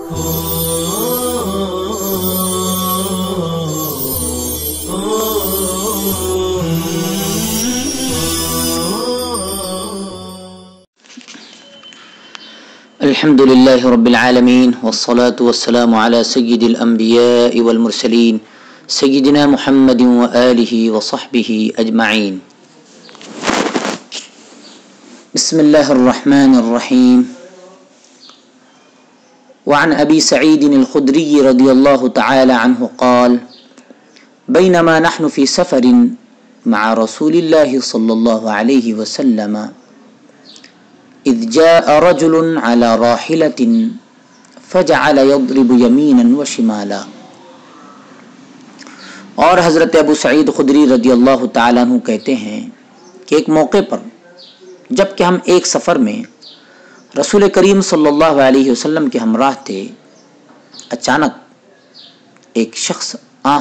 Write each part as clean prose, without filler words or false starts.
الحمد لله رب العالمين والصلاة والسلام على سيد الأنبياء والمرسلين سيدنا محمد وآله وصحبه أجمعين. بسم الله الرحمن الرحيم. وعن أبي سعيد الخدري رضي الله تعالى عنه قال: بينما نحن في سفر مع رسول الله صلى الله عليه وسلم إذ جاء رجل على راحلة فجعل يضرب يمينا وشمالا. اور حضرت ابو سعید خدری رضی اللہ تعالیٰ عنہ کہتے ہیں کہ ایک موقع پر جب کہ ہم ایک سفر میں رسول کریم صلی اللہ علیہ وسلم کے ہمراہ تھے، اچانک ایک شخص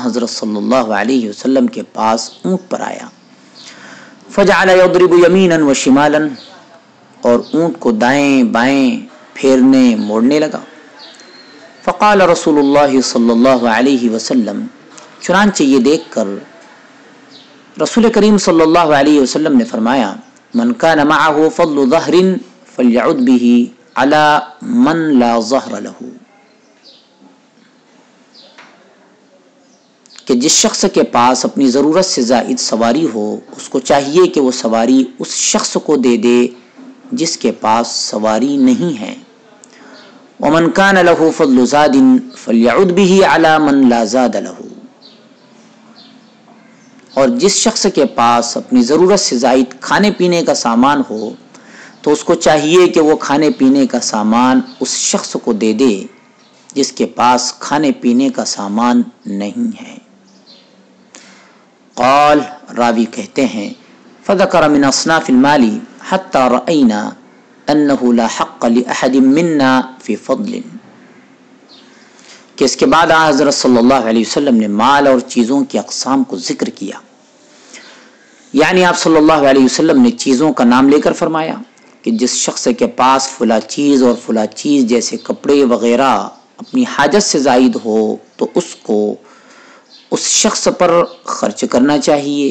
حضرت صلی اللہ علیہ وسلم کے پاس اونٹ پر آیا. فجعل يضرب يمينا وشمالا، اور اونٹ کو دائیں بائیں پھیرنے موڑنے لگا. فقال رسول اللہ صلی اللہ علیہ وسلم، چنانچہ یہ دیکھ کر رسول کریم صلی اللہ علیہ وسلم نے فرمایا: من کان معه فضل ظہر فلیعد به علی من لا ظہر له، کہ جس شخص کے پاس اپنی ضرورت سے زائد سواری ہو، اس کو چاہیے کہ وہ سواری اس شخص کو دے دے جس کے پاس سواری نہیں ہے. ومن کان له فضل زاد فلیعد به علی من لا زاد له، اور جس شخص کے پاس اپنی ضرورت سے زائد کھانے پینے کا سامان ہو تو اس کو چاہیے کہ وہ کھانے پینے کا سامان اس شخص کو دے دے جس کے پاس کھانے پینے کا سامان نہیں ہے. قال، راوی کہتے ہیں، فذکر من اصناف المال حتی رأینا انہ لا حق لأحد منا فی فضل، کہ اس کے بعد حضرت صلی اللہ علیہ وسلم نے مال اور چیزوں کی اقسام کو ذکر کیا. یعنی آپ صلی اللہ علیہ وسلم نے چیزوں کا نام لے کر فرمایا کہ جس شخص کے پاس فلاں چیز اور فلاں چیز جیسے کپڑے وغیرہ اپنی حاجت سے زائد ہو تو اس کو اس شخص پر خرچ کرنا چاہیے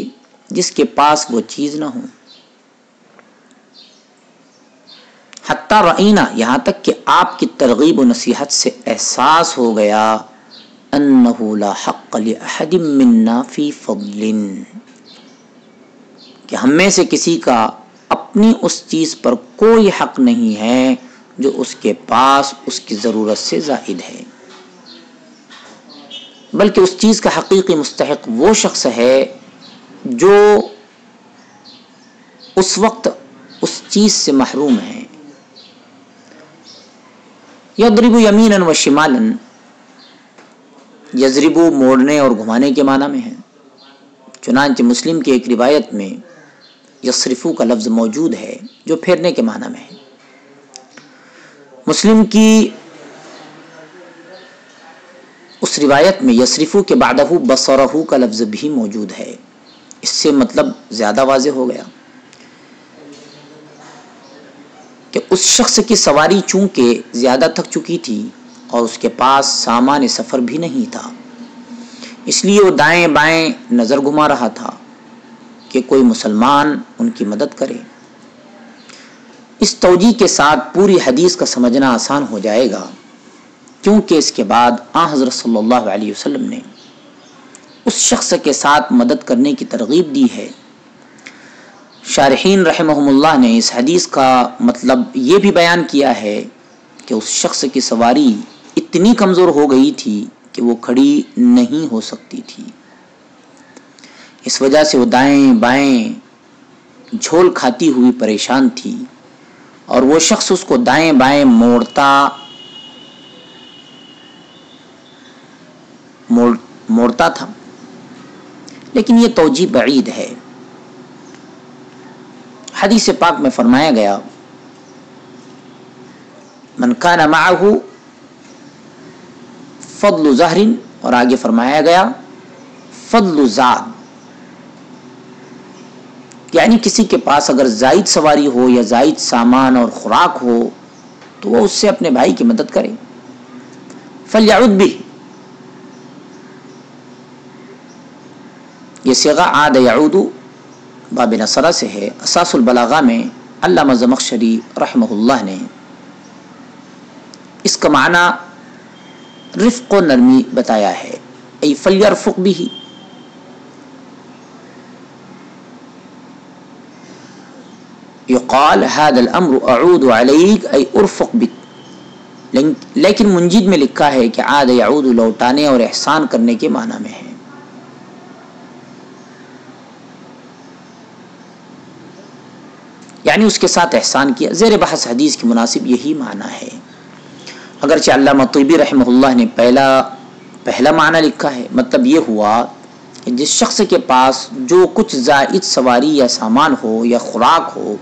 جس کے پاس وہ چیز نہ ہو. حتی رأینا، یہاں تک کہ آپ کی ترغیب و نصیحت سے احساس ہو گیا، انہ لا حق لأحد منا فی فضل، کہ ہم میں سے کسی کا اپنی اس چیز پر کوئی حق نہیں ہے جو اس کے پاس اس کی ضرورت سے زائد ہے، بلکہ اس چیز کا حقیقی مستحق وہ شخص ہے جو اس وقت اس چیز سے محروم ہے. یضرب یمینا و شمالا، یضرب موڑنے اور گھمانے کے معنی میں ہے. چنانچہ مسلم کی ایک روایت میں یصرفو کا لفظ موجود ہے جو پھیرنے کے معنی میں ہے. مسلم کی اس روایت میں یصرفو کے بعدہ بصرہو کا لفظ بھی موجود ہے. اس سے مطلب زیادہ واضح ہو گیا کہ اس شخص کی سواری چونکہ زیادہ تھک چکی تھی اور اس کے پاس سامان سفر بھی نہیں تھا، اس لیے وہ دائیں بائیں نظر گھما رہا تھا کہ کوئی مسلمان ان کی مدد کرے. اس توجیہ کے ساتھ پوری حدیث کا سمجھنا آسان ہو جائے گا، کیونکہ اس کے بعد حضرت صلی اللہ علیہ وسلم نے اس شخص کے ساتھ مدد کرنے کی ترغیب دی ہے. شارحین رحمہم اللہ نے اس حدیث کا مطلب یہ بھی بیان کیا ہے کہ اس شخص کی سواری اتنی کمزور ہو گئی تھی کہ وہ کھڑی نہیں ہو سکتی تھی، اس وجہ سے وہ دائیں بائیں جھول کھاتی ہوئی پریشان تھی، اور وہ شخص اس کو دائیں بائیں موڑتا تھا. لیکن یہ توجیہ بعید ہے. حدیث پاک میں فرمایا گیا من کان معه فضل ظہر، اور آگے فرمایا گیا فضل زاد، یعنی کسی کے پاس اگر زائد سواری ہو یا زائد سامان اور خوراک ہو تو وہ اس سے اپنے بھائی کی مدد کرے. فلیعد بہ، یہ صیغہ عاد یعود باب نصرہ سے ہے۔ اساس البلاغہ میں علامہ زمخشری رحمہ اللہ نے اس کا معنی رفق و نرمی بتایا ہے، ای فلیرفق بہ، یقال هذا الامر اعود علیک ای ارفق بک، لیکن منجید میں لکھا ہے کہ عاد یعود لوٹانے اور احسان کرنے کے معنی میں ہے۔ یعنی اس کے ساتھ احسان کیا۔ زیر بحث حدیث کی مناسب یہی معنی ہے، اگرچہ علامہ طیبی رحمہ اللہ نے پہلا معنی لکھا ہے۔ مطلب یہ ہوا کہ جس شخص کے پاس جو کچھ زائد سواری یا سامان ہو یا خوراک ہو،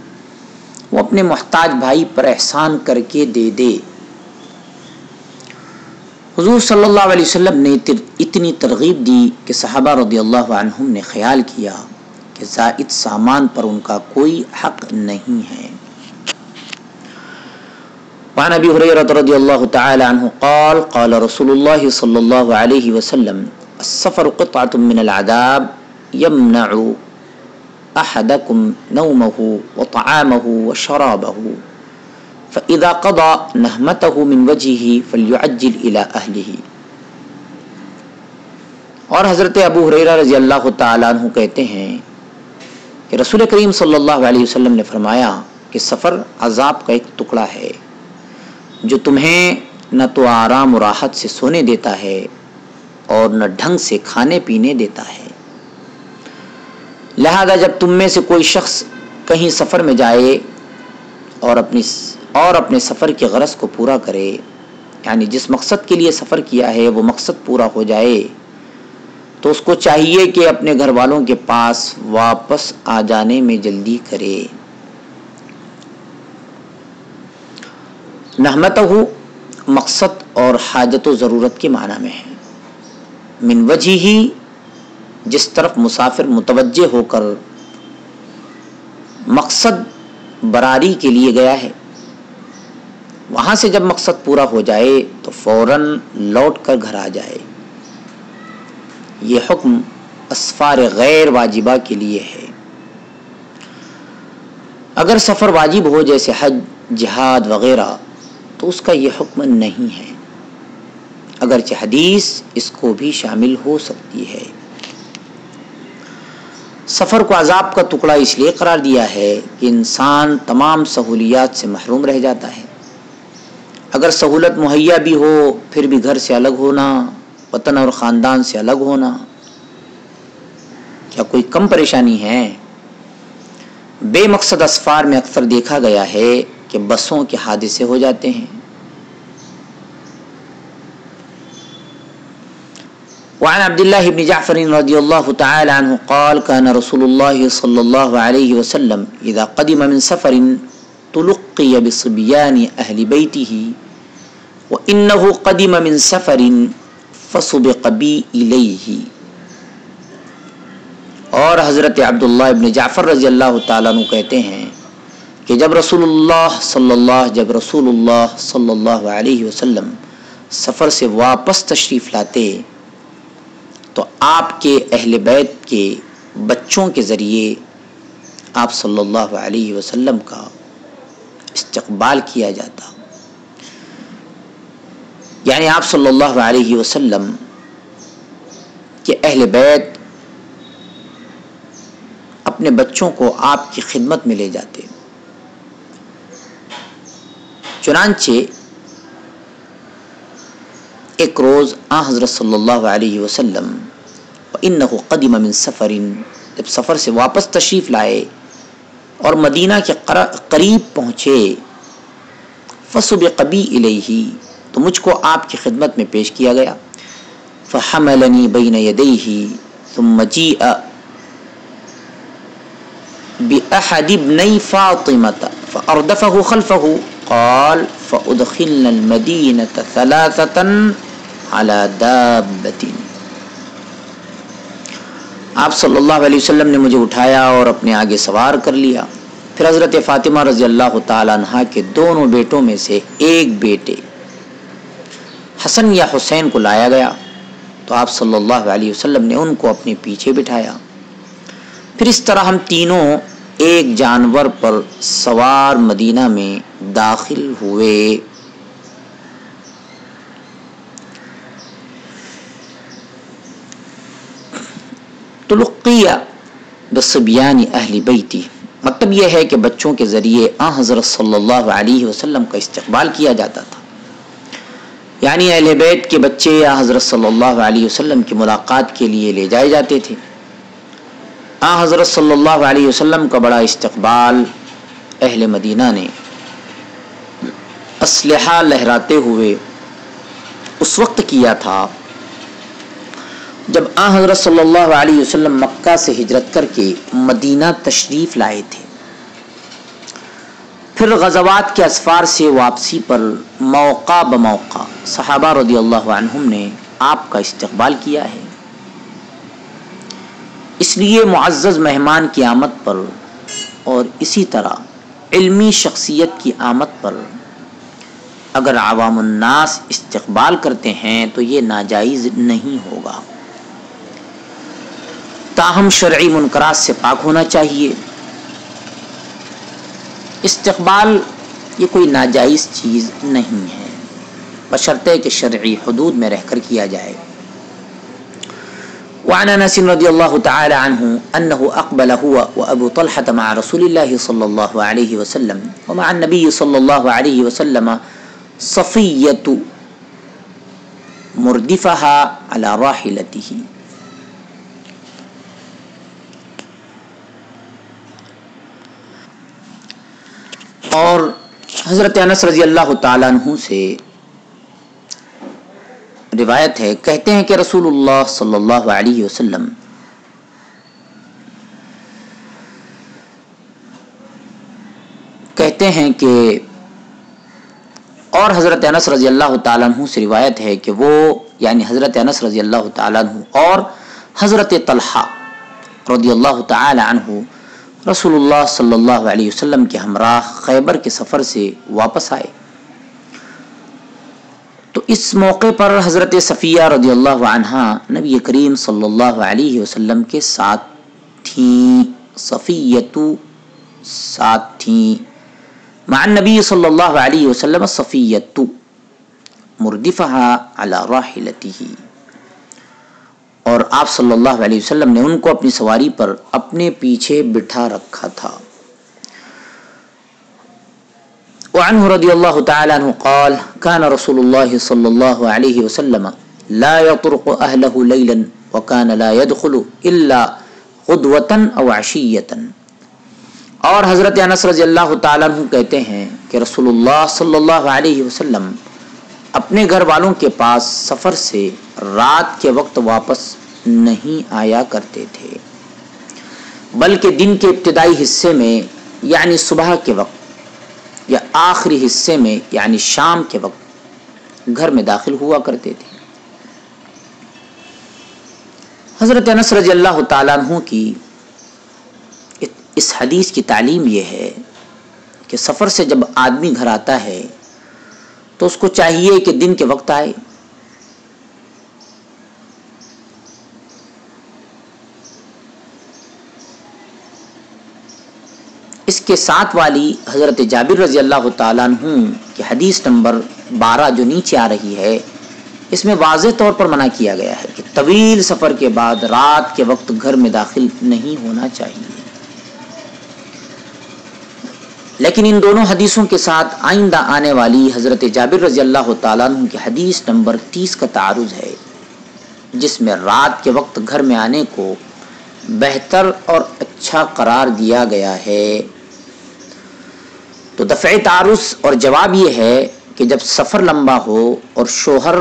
وہ اپنے محتاج بھائی پر احسان کر کے دے دے۔ حضور صلی اللہ علیہ وسلم نے اتنی ترغیب دی کہ صحابہ رضی اللہ عنہم نے خیال کیا کہ زائد سامان پر ان کا کوئی حق نہیں ہے۔ وعن ابی ہریرہ رضی اللہ تعالی عنہ قال قال رسول اللہ صلی اللہ علیہ وسلم السفر قطعة من العذاب يمنع احدكم نومه وطعامه وشرابه فإذا قضى نهمته من وجهه فليعجل إلى أهله۔ اور حضرت ابو ہریرہ رضی اللہ تعالی عنہ کہتے ہیں کہ رسول کریم صلی اللہ علیہ وسلم نے فرمایا کہ سفر عذاب کا ایک ٹکڑا ہے جو تمہیں نہ تو آرام و راحت سے سونے دیتا ہے اور نہ ڈھنگ سے کھانے پینے دیتا ہے۔ لہذا جب تم میں سے کوئی شخص کہیں سفر میں جائے اور اپنے سفر کی غرض کو پورا کرے، یعنی جس مقصد کے لیے سفر کیا ہے وہ مقصد پورا ہو جائے، تو اس کو چاہیے کہ اپنے گھر والوں کے پاس واپس آ جانے میں جلدی کرے۔ نحمتہ مقصد اور حاجت و ضرورت کے معنی میں ہے۔ من وجہ ہی، جس طرف مسافر متوجہ ہو کر مقصد براری کے لیے گیا ہے، وہاں سے جب مقصد پورا ہو جائے تو فوراً لوٹ کر گھر آ جائے۔ یہ حکم اسفار غیر واجبہ کے لیے ہے۔ اگر سفر واجب ہو جیسے حج، جہاد وغیرہ تو اس کا یہ حکم نہیں ہے، اگرچہ حدیث اس کو بھی شامل ہو سکتی ہے۔ سفر کو عذاب کا ٹکڑا اس لیے قرار دیا ہے کہ انسان تمام سہولیات سے محروم رہ جاتا ہے۔ اگر سہولت مہیا بھی ہو پھر بھی گھر سے الگ ہونا، وطن اور خاندان سے الگ ہونا، کیا کوئی کم پریشانی ہے؟ بے مقصد اسفار میں اکثر دیکھا گیا ہے کہ بسوں کے حادثے ہو جاتے ہیں۔ وعن عبد الله بن جعفر رضي الله تعالى عنه قال كان رسول الله صلى الله عليه وسلم إذا قدم من سفر تلقي بصبيان أهل بيته وإنه قدم من سفر فسبق بي إليه۔ اور حضرت عبداللہ ابن جعفر رضی اللہ تعالیٰ عنہ کہتے ہیں کہ جب رسول اللہ صلی اللہ علیہ وسلم سفر سے واپس تشریف لاتے تو آپ کے اہل بیت کے بچوں کے ذریعے آپ صلی اللہ علیہ وسلم کا استقبال کیا جاتا، یعنی آپ صلی اللہ علیہ وسلم کے اہل بیت اپنے بچوں کو آپ کی خدمت میں لے جاتے۔ چنانچہ ایک روز حضرت صلی اللہ علیہ وسلم وَإِنَّهُ قَدِمَ مِن سَفَرٍ، جب سفر سے واپس تشریف لائے اور مدینہ کے قریب پہنچے، فَسُبِقَ بِي إِلَيْهِ، تو مجھ کو آپ کی خدمت میں پیش کیا گیا، فَحَمَلَنِي بَيْنَ يَدَيْهِ ثُمَّ جِيءَ بِأَحَدِ ابْنَيْ فَاطِمَةَ فَأَرْدَفَهُ خَلْفَهُ قال فَأُدْخِلْنَا الْمَدِينَةَ ثَلَاثَةً عَلَى دَابَّةٍ۔ آپ صلی اللہ علیہ وسلم نے مجھے اٹھایا اور اپنے آگے سوار کر لیا، پھر حضرت فاطمہ رضی اللہ تعالی عنہا کے دونوں بیٹوں میں سے ایک بیٹے حسن یا حسین کو لایا گیا تو آپ صلی اللہ علیہ وسلم نے ان کو اپنے پیچھے بٹھایا. پھر اس طرح ہم تینوں ایک جانور پر سوار مدینہ میں داخل ہوئے. تلقیہ بصبیان اہل بیتی، مطلب یہ ہے کہ بچوں کے ذریعے حضرت صلی اللہ علیہ وسلم کا استقبال کیا جاتا تھا. یعنی اہل بیت کے بچے یا حضرت صلی اللہ علیہ وسلم کی ملاقات کے لیے لے جائے جاتے تھے. حضرت صلی اللہ علیہ وسلم کا بڑا استقبال اہل مدینہ نے اسلحہ لہراتے ہوئے اس وقت کیا تھا جب حضرت صلی اللہ علیہ وسلم مکہ سے ہجرت کر کے مدینہ تشریف لائے تھے. پھر غزوات کے اسفار سے واپسی پر موقع بموقع صحابہ رضی اللہ عنہم نے آپ کا استقبال کیا ہے. اس لیے معزز مہمان کی آمد پر اور اسی طرح علمی شخصیت کی آمد پر اگر عوام الناس استقبال کرتے ہیں تو یہ ناجائز نہیں ہوگا. تاہم شرعی منکرات سے پاک ہونا چاہیے. استقبال یہ کوئی ناجائز چیز نہیں ہے بشرطے کہ شرعی حدود میں رہ کر کیا جائے. وعن انس رضی اللہ تعالی عنہ انه اقبل هو وابو طلحة مع رسول الله صلی اللہ علیہ وسلم ومع النبي صلی اللہ علیہ وسلم صفیة مردفها على راحلته. اور حضرت انس رضی اللہ تعالیٰ عنہ سے روایت ہے، کہتے ہیں کہ رسول اللہ صلی اللہ علیہ وسلم کہتے ہیں کہ اور حضرت انس رضی اللہ تعالیٰ عنہ سے روایت ہے کہ وہ یعنی حضرت انس رضی اللہ تعالیٰ عنہ اور حضرت طلحہ رضی اللہ تعالیٰ عنہ رسول اللہ صلی اللہ علیہ وسلم کے ہمراہ خیبر کے سفر سے واپس آئے. تو اس موقع پر حضرت صفیہ رضی اللہ عنہا نبی کریم صلی اللہ علیہ وسلم کے ساتھ تھیں. صفیتو ساتھ تھیں. مع النبی صلی اللہ علیہ وسلم صفیتو مردفها على راحلته، اور آپ صلی اللہ علیہ وسلم نے ان کو اپنی سواری پر اپنے پیچھے بٹھا رکھا تھا. وعنہ رضی اللہ تعالی عنہ قال كان رسول اللہ صلی اللہ علیہ وسلم لا يطرق اہلہ لیلا وكان لا يدخل الا غدوة او عشیة. اور حضرت انس رضی اللہ تعالی عنہ کہتے ہیں کہ رسول اللہ صلی اللہ علیہ وسلم اپنے گھر والوں کے پاس سفر سے رات کے وقت واپس نہیں آیا کرتے تھے، بلکہ دن کے ابتدائی حصے میں یعنی صبح کے وقت یا آخری حصے میں یعنی شام کے وقت گھر میں داخل ہوا کرتے تھے. حضرت انس رضی اللہ تعالیٰ عنہ کی اس حدیث کی تعلیم یہ ہے کہ سفر سے جب آدمی گھر آتا ہے تو اس کو چاہیے کہ دن کے وقت آئے. اس کے ساتھ والی حضرت جابر رضی اللہ تعالیٰ عنہ کی حدیث نمبر 12 جو نیچے آ رہی ہے، اس میں واضح طور پر منع کیا گیا ہے کہ طویل سفر کے بعد رات کے وقت گھر میں داخل نہیں ہونا چاہیے. لیکن ان دونوں حدیثوں کے ساتھ آئندہ آنے والی حضرت جابر رضی اللہ تعالیٰ عنہ کی حدیث نمبر 30 کا تعارض ہے، جس میں رات کے وقت گھر میں آنے کو بہتر اور اچھا قرار دیا گیا ہے. تو دفع تعارض اور جواب یہ ہے کہ جب سفر لمبا ہو اور شوہر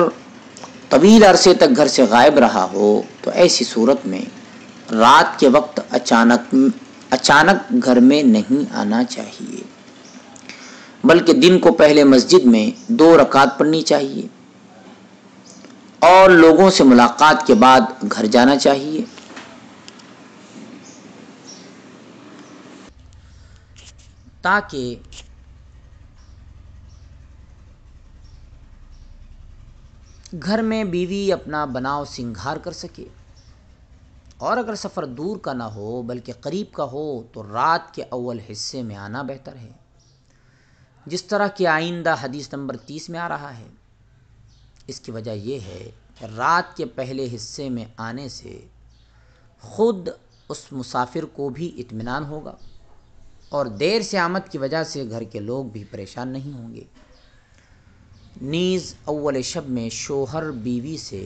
طویل عرصے تک گھر سے غائب رہا ہو تو ایسی صورت میں رات کے وقت اچانک گھر میں نہیں آنا چاہیے، بلکہ دن کو پہلے مسجد میں 2 رکعت پڑھنی چاہیے اور لوگوں سے ملاقات کے بعد گھر جانا چاہیے. تاکہ گھر میں بیوی اپنا بناؤ سنگھار کر سکے، اور اگر سفر دور کا نہ ہو بلکہ قریب کا ہو تو رات کے اول حصے میں آنا بہتر ہے، جس طرح کہ آئندہ حدیث نمبر 30 میں آ رہا ہے۔ اس کی وجہ یہ ہے کہ رات کے پہلے حصے میں آنے سے خود اس مسافر کو بھی اطمینان ہوگا اور دیر سے آمد کی وجہ سے گھر کے لوگ بھی پریشان نہیں ہوں گے۔ نیز اول شب میں شوہر بیوی سے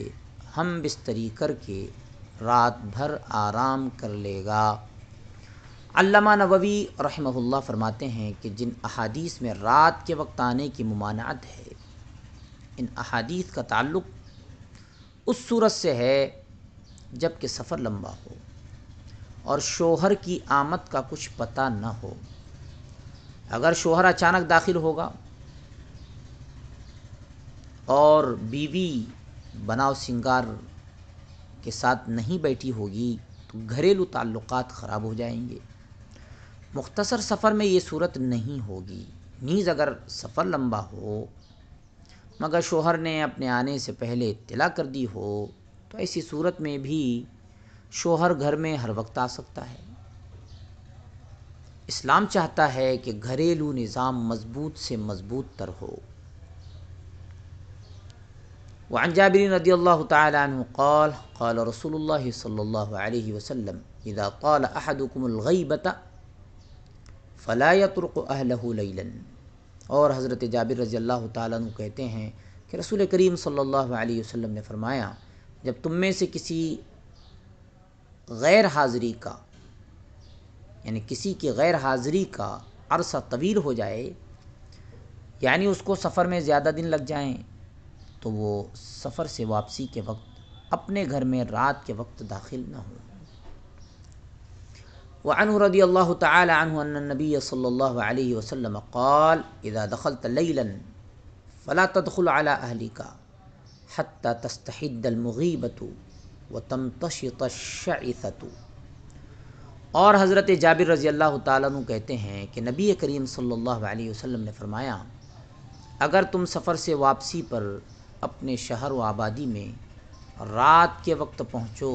ہم بستری کر کے رات بھر آرام کر لے گا۔ علامہ نووی رحمہ اللہ فرماتے ہیں کہ جن احادیث میں رات کے وقت آنے کی ممانعت ہے، ان احادیث کا تعلق اس صورت سے ہے جب کہ سفر لمبا ہو اور شوہر کی آمد کا کچھ پتہ نہ ہو۔ اگر شوہر اچانک داخل ہوگا اور بیوی بناؤ سنگار کے ساتھ نہیں بیٹھی ہوگی تو گھریلو تعلقات خراب ہو جائیں گے۔ مختصر سفر میں یہ صورت نہیں ہوگی۔ نیز اگر سفر لمبا ہو مگر شوہر نے اپنے آنے سے پہلے اطلاع کر دی ہو تو ایسی صورت میں بھی شوہر گھر میں ہر وقت آ سکتا ہے۔ اسلام چاہتا ہے کہ گھریلو نظام مضبوط سے مضبوط تر ہو۔ وعن جابر رضی اللہ تعالی عنہ قال قال رسول اللہ صلی اللہ علیہ وسلم اذا طال احدکم الغیبة فلا يطرق اہلہ لیلا۔ اور حضرت جابر رضی اللہ تعالیٰ عنہ کہتے ہیں کہ رسول کریم صلی اللہ علیہ وسلم نے فرمایا، جب تم میں سے کسی غیر حاضری کا یعنی کسی کی غیر حاضری کا عرصہ طویل ہو جائے، یعنی اس کو سفر میں زیادہ دن لگ جائیں، تو وہ سفر سے واپسی کے وقت اپنے گھر میں رات کے وقت داخل نہ ہو۔ وعنہ رضی اللہ تعالی عنہ ان النبی صلی اللہ علیہ وسلم قال اذا دخلت لیلا فلا تدخل على اہلک حتی تستحد المغیبۃ وتمتشط الشعثۃ۔ اور حضرت جابر رضی اللہ تعالیٰ عنہ کہتے ہیں کہ نبی کریم صلی اللہ علیہ وسلم نے فرمایا، اگر تم سفر سے واپسی پر اپنے شہر و آبادی میں رات کے وقت پہنچو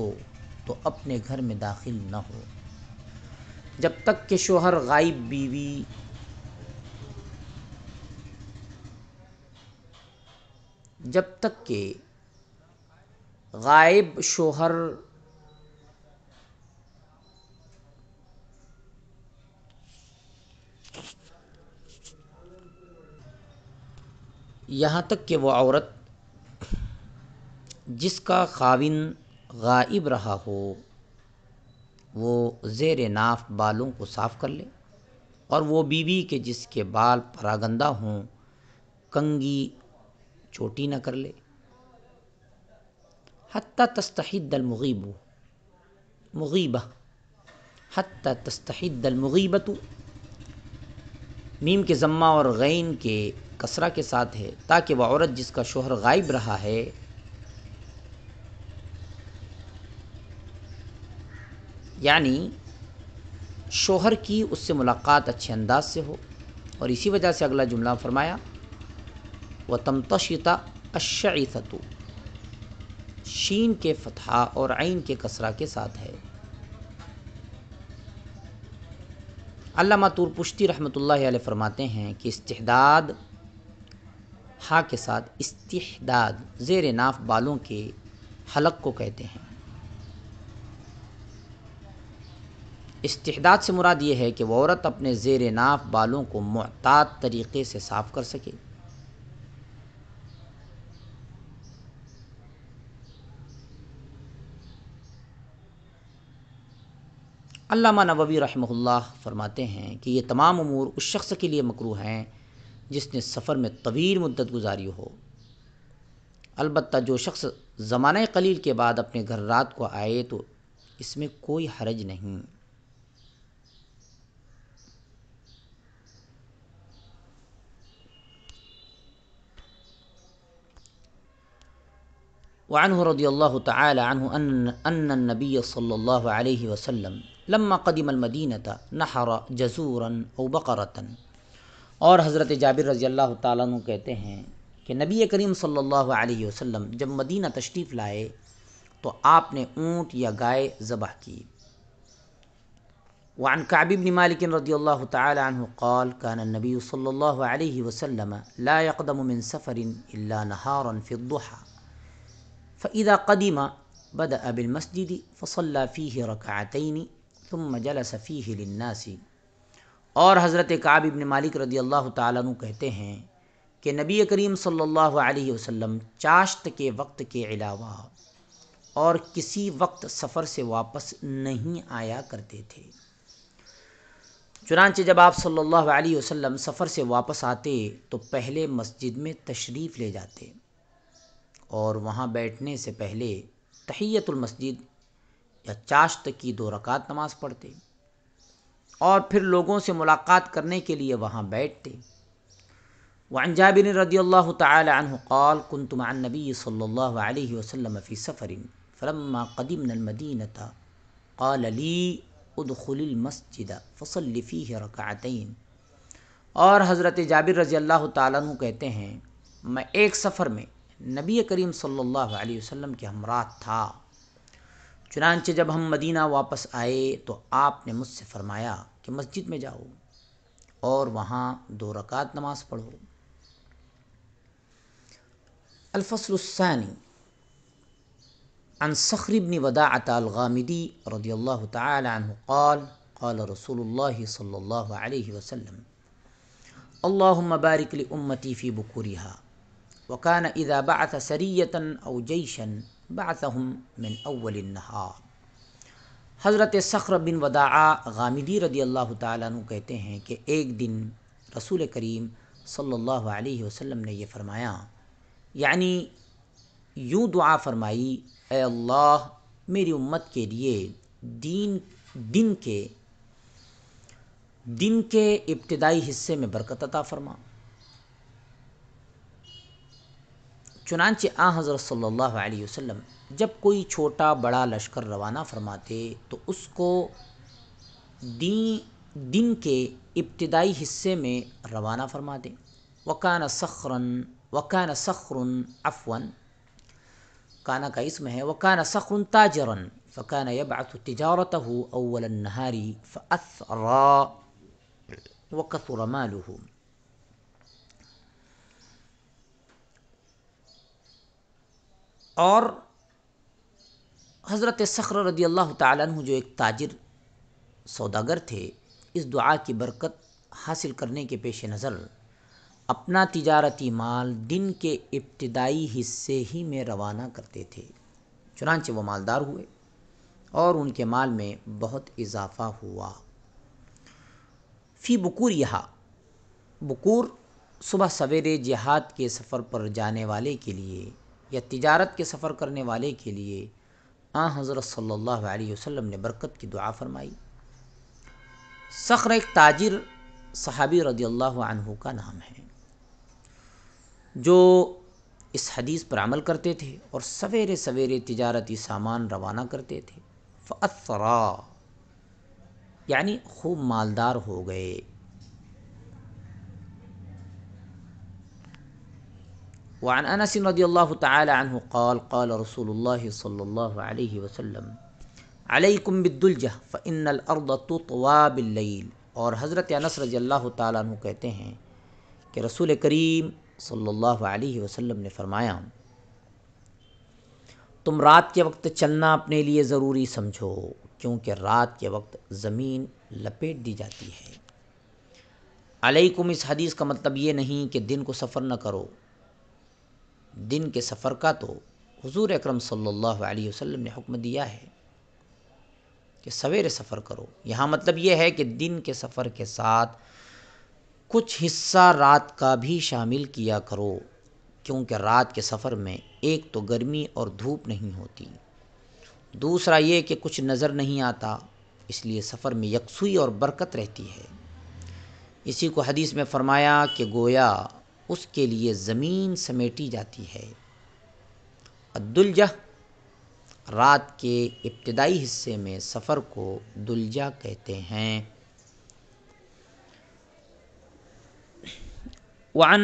تو اپنے گھر میں داخل نہ ہو جب تک کہ شوہر غائب شوہر یہاں تک کہ وہ عورت جس کا خاوند غائب رہا ہو وہ زیر ناف بالوں کو صاف کر لے، اور وہ بیوی کے جس کے بال پراگندہ ہوں کنگھی چوٹی نہ کر لے، حتی تستحد المغیبۃ میم کے ضمہ اور غین کے کسرہ کے ساتھ ہے، تاکہ وہ عورت جس کا شوہر غائب رہا ہے یعنی شوہر کی اس سے ملاقات اچھے انداز سے ہو۔ اور اسی وجہ سے اگلا جملہ فرمایا وَتَمْتَشِطَ الشَّعِثَةُ، شین کے فتحہ اور عین کے کسرہ کے ساتھ ہے۔ علامہ طور پشتی رحمۃ اللہ علیہ فرماتے ہیں کہ استحداد ہا کے ساتھ استحداد زیر ناف بالوں کے حلق کو کہتے ہیں۔ استحداد سے مراد یہ ہے کہ وہ عورت اپنے زیر ناف بالوں کو معتاد طریقے سے صاف کر سکے۔ علامہ نووی رحمہ اللہ فرماتے ہیں کہ یہ تمام امور اس شخص کے لیے مکروہ ہیں جس نے سفر میں طویل مدت گزاری ہو، البتہ جو شخص زمانہ قلیل کے بعد اپنے گھر رات کو آئے تو اس میں کوئی حرج نہیں۔ وعنہ رضی اللہ تعالی عنہ ان النبی صلی اللہ علیہ وسلم لما قدم المدینۃ نحر جزورا او بقرۃ۔ اور حضرت جابر رضی اللہ تعالیٰ عنہ کہتے ہیں کہ نبی کریم صلی اللہ علیہ وسلم جب مدینہ تشریف لائے تو آپ نے اونٹ یا گائے ذبح کی۔ وعن كعب بن مالك رضی اللہ تعالی عنہ قال كان النبي صلی اللہ علیہ وسلم لا يقدم من سفر الا نهارا في الضحى فإذا قدم بدأ بالمسجد فصلى فيه ركعتين ثم جلس فيه للناس۔ اور حضرت کعب بن مالک رضی اللہ تعالیٰ عنہ کہتے ہیں کہ نبی کریم صلی اللہ علیہ وسلم چاشت کے وقت کے علاوہ اور کسی وقت سفر سے واپس نہیں آیا کرتے تھے۔ چنانچہ جب آپ صلی اللہ علیہ وسلم سفر سے واپس آتے تو پہلے مسجد میں تشریف لے جاتے اور وہاں بیٹھنے سے پہلے تحیۃ المسجد یا چاشت کی 2 رکعت نماز پڑھتے اور پھر لوگوں سے ملاقات کرنے کے لیے وہاں بیٹھتے۔ وعن جابر رضی اللہ تعالی عنہ قال كنت مع النبي صلی اللہ علیہ وسلم فی سفر فلما قدمنا المدینة قال لی ادخل المسجد فصل فیہ رکعتین۔ اور حضرت جابر رضی اللہ تعالیٰ عنہ کہتے ہیں میں ایک سفر میں نبی کریم صلی اللہ علیہ وسلم کے ہمراہ تھا، چنانچہ جب ہم مدینہ واپس آئے تو آپ نے مجھ سے فرمایا کہ مسجد میں جاؤ اور وہاں 2 رکعت نماز پڑھو۔ الفصل الثانی عن صخر بن وداعة الغامدی رضی اللہ تعالی عنہ قال قال رسول اللہ صلی اللہ علیہ وسلم اللہم بارک لأمتی فی بکورها وکان اذا بعث سریة او جیشا بعثهم من اول النہار۔ حضرت صخر بن وداعہ غامدی رضی اللہ تعالیٰ عنہ کہتے ہیں کہ ایک دن رسول کریم صلی اللہ علیہ وسلم نے یہ فرمایا، یعنی یوں دعا فرمائی، اے اللہ میری امت کے لیے دن کے ابتدائی حصے میں برکت عطا فرما۔ چنانچہ حضرت صلی اللہ علیہ وسلم جب کوئی چھوٹا بڑا لشکر روانہ فرماتے تو اس کو دن کے ابتدائی حصے میں روانہ فرماتے۔ وکان صخر عفوا کانا کا اسم ہے، وکان صخر تاجرا فکان یبعث تجارته اول النہار فاثرى وکثر ماله۔ اور حضرت صخر رضی اللہ تعالیٰ عنہ جو ایک تاجر سوداگر تھے، اس دعا کی برکت حاصل کرنے کے پیش نظر اپنا تجارتی مال دن کے ابتدائی حصے ہی میں روانہ کرتے تھے، چنانچہ وہ مالدار ہوئے اور ان کے مال میں بہت اضافہ ہوا۔ فی بکورہا، بکور صبح سویرے جہاد کے سفر پر جانے والے کے لیے یا تجارت کے سفر کرنے والے کے لیے حضرت صلی اللہ علیہ وسلم نے برکت کی دعا فرمائی۔ صخر ایک تاجر صحابی رضی اللہ عنہ کا نام ہے جو اس حدیث پر عمل کرتے تھے اور سویرے سویرے تجارتی سامان روانہ کرتے تھے۔ فَأَثْرَا یعنی خوب مالدار ہو گئے۔ وعن انس رضی اللہ تعالی عنہ قال قال رسول اللہ صلی اللہ علیہ وسلم علیکم بالدلجہ فإن الارض تطوی باللیل۔ اور حضرت انس رضی اللہ تعالیٰ عنہ کہتے ہیں کہ رسول کریم صلی اللہ علیہ وسلم نے فرمایا، تم رات کے وقت چلنا اپنے لیے ضروری سمجھو کیونکہ رات کے وقت زمین لپیٹ دی جاتی ہے۔ علیکم اس حدیث کا مطلب یہ نہیں کہ دن کو سفر نہ کرو، دن کے سفر کا تو حضور اکرم صلی اللہ علیہ وسلم نے حکم دیا ہے کہ سویرے سفر کرو۔ یہاں مطلب یہ ہے کہ دن کے سفر کے ساتھ کچھ حصہ رات کا بھی شامل کیا کرو، کیونکہ رات کے سفر میں ایک تو گرمی اور دھوپ نہیں ہوتی، دوسرا یہ کہ کچھ نظر نہیں آتا، اس لیے سفر میں یکسوئی اور برکت رہتی ہے۔ اسی کو حدیث میں فرمایا کہ گویا اس کے لیے زمین سمیٹی جاتی ہے۔ الدلجہ رات کے ابتدائی حصے میں سفر کو دلجہ کہتے ہیں۔ وعن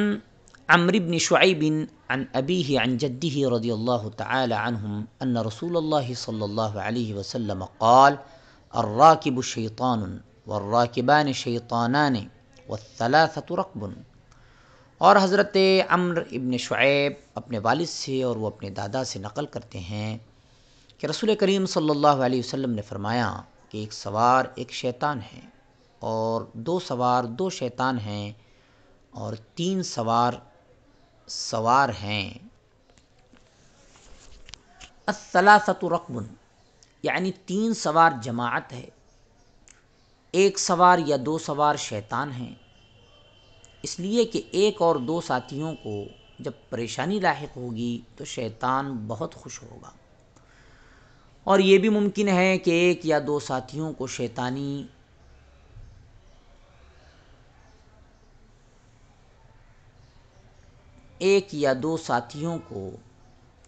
عمرو بن شعيب عن أبيه عن جده رضي الله تعالى عنهم أن رسول الله صلى الله عليه وسلم قال الراكب شيطان والراكبان شیطانان والثلاثة ركب. اور حضرت عمرو ابن شعیب اپنے والد سے اور وہ اپنے دادا سے نقل کرتے ہیں کہ رسول کریم صلی اللہ علیہ وسلم نے فرمایا کہ ایک سوار ایک شیطان ہے، اور دو سوار دو شیطان ہیں، اور تین سوار سوار ہیں. الثلاثۃ رکب، یعنی تین سوار جماعت ہے، ایک سوار یا دو سوار شیطان ہیں، اس لیے کہ ایک اور دو ساتھیوں کو جب پریشانی لاحق ہوگی تو شیطان بہت خوش ہوگا، اور یہ بھی ممکن ہے کہ ایک یا دو ساتھیوں کو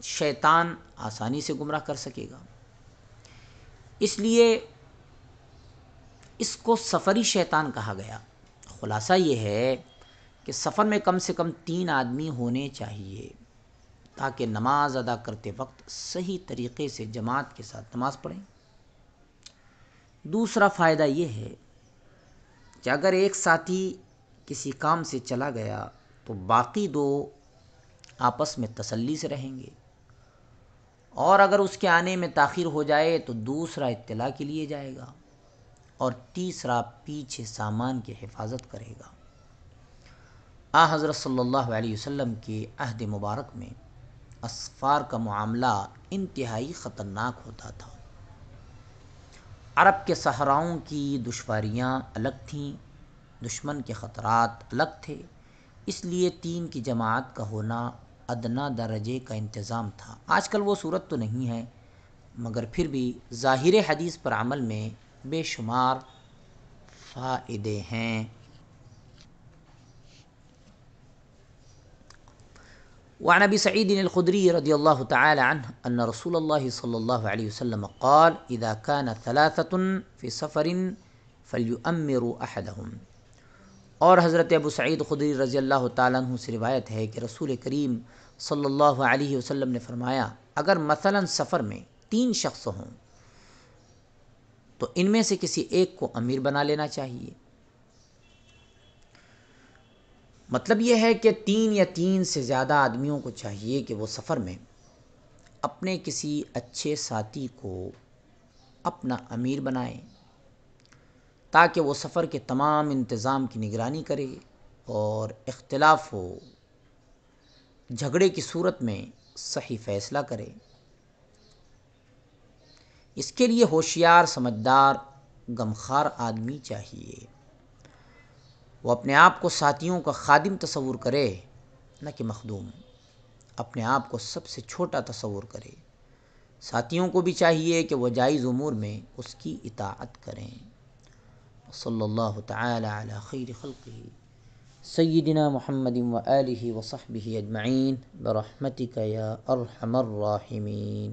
شیطان آسانی سے گمراہ کر سکے گا. اس لیے اس کو سفری شیطان کہا گیا. خلاصہ یہ ہے کہ سفر میں کم سے کم 3 آدمی ہونے چاہیے تاکہ نماز ادا کرتے وقت صحیح طریقے سے جماعت کے ساتھ نماز پڑھیں. دوسرا فائدہ یہ ہے کہ اگر ایک ساتھی کسی کام سے چلا گیا تو باقی 2 آپس میں تسلی سے رہیں گے، اور اگر اس کے آنے میں تاخیر ہو جائے تو دوسرا اطلاع کے لیے جائے گا، اور تیسرا پیچھے سامان کی حفاظت کرے گا. حضرت صلی اللہ علیہ وسلم کے عہد مبارک میں اسفار کا معاملہ انتہائی خطرناک ہوتا تھا. عرب کے صحراؤں کی دشواریاں الگ تھیں، دشمن کے خطرات الگ تھے، اس لیے 3 کی جماعت کا ہونا ادنا درجے کا انتظام تھا. آج کل وہ صورت تو نہیں ہے، مگر پھر بھی ظاہر حدیث پر عمل میں بے شمار فائدے ہیں. وعن ابی سعید الخدری رضی اللہ تعالی عنہ ان رسول اللہ صلی اللہ علیہ وسلم قال اذا كان 3 في سفر فليؤمروا احدهم. اور حضرت ابو سعید خدری رضی اللہ تعالیٰ عنہ سے روایت ہے کہ رسول کریم صلی اللہ علیہ وسلم نے فرمایا اگر مثلا سفر میں 3 شخص ہوں تو ان میں سے کسی ایک کو امیر بنا لینا چاہیے. مطلب یہ ہے کہ 3 یا 3 سے زیادہ آدمیوں کو چاہیے کہ وہ سفر میں اپنے کسی اچھے ساتھی کو اپنا امیر بنائیں تاکہ وہ سفر کے تمام انتظام کی نگرانی کرے اور اختلاف ہو جھگڑے کی صورت میں صحیح فیصلہ کرے. اس کے لیے ہوشیار، سمجھدار، غمخوار آدمی چاہیے. وہ اپنے آپ کو ساتھیوں کا خادم تصور کرے نہ کہ مخدوم، اپنے آپ کو سب سے چھوٹا تصور کرے. ساتھیوں کو بھی چاہیے کہ وہ جائز امور میں اس کی اطاعت کریں. صلی اللہ تعالی علی خیر خلقہ سیدنا محمد و آلہ و صحبہ اجمعین برحمتک یا ارحم الراحمین.